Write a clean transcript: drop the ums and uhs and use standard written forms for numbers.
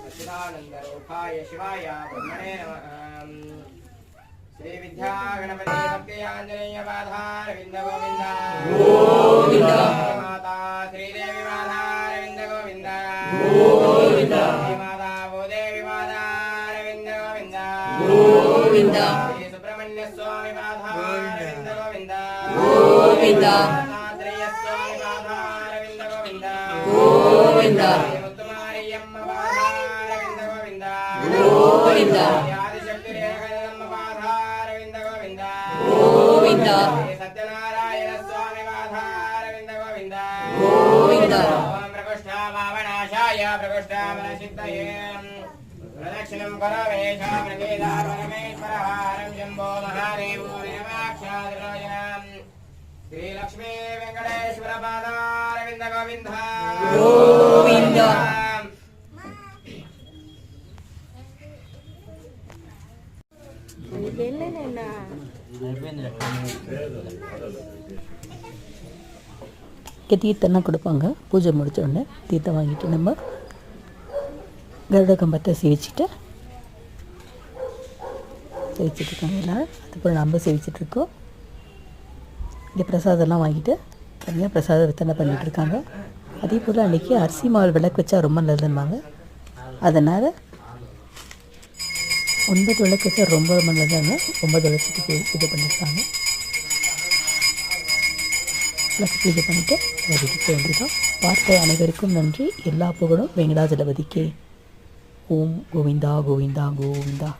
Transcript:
सच्चिदानंदरूपाय शिवाय ब्रह्मणे नमः। श्री विद्या गणपति भक्त्याञ्जनेय माधार विंद गोविंद गोविंद। माता श्रीदेवी माधार विंद गोविंद गोविंद। माता भूदेवी माधार विंद गोविंद गोविंद। श्री सुब्रह्मण्य स्वामी माधार विंद गोविंद गोविंद। दत्तात्रेय स्वामी माधार विंद गोविंद गोविंद। मुत्तुमारियम्म माधार विंद गोविंद गोविंद। आदिशक्ति रेखयम्म माधार विंद गोविंद गोविंद। सत्यनारायण स्वामी माधार विंद गोविंद गोविंद। ओम प्रकोष्ठावावनाशाय प्रकोष्ठावनसिद्धये प्रदक्षिणं करोमि शामकेदारवरमेश्वरहारं शम्भो महादेवो नमाक्षादिरोचनम्। श्री लक्ष्मी वेंकटेश्वर पादार विंद गोविंद गोविंद। தீர்த்தம்லாம் கொடுப்பாங்க. பூஜை முடித்த உடனே தீர்த்தம் வாங்கிட்டு நம்ம கருட கம்பத்தை சிரிச்சிட்ருக்காங்க எல்லோரும். அதுக்கப்புறம் நம்ம சிரிச்சிட்ருக்கோம். இங்கே பிரசாதம்லாம் வாங்கிட்டு தனியாக பிரசாதம் வித்தனை பண்ணிகிட்ருக்காங்க. அதே போல் அன்றைக்கி அரிசி மாவு விளக்கு வச்சா ரொம்ப நல்லதுன்னாங்க. அதனால் 9 விளக்கு வச்சா ரொம்ப நல்லதாங்க. 9 விளக்கு பூஜை பண்ணியிருக்காங்க. விளக்கு பூஜை பண்ணிவிட்டு வீட்டுக்கு போக வேண்டியதான். பார்த்த அனைவருக்கும் நன்றி. எல்லா புகழும் வெங்கடாஜலபதிக்கே. ஓம் கோவிந்தா கோவிந்தா கோவிந்தா.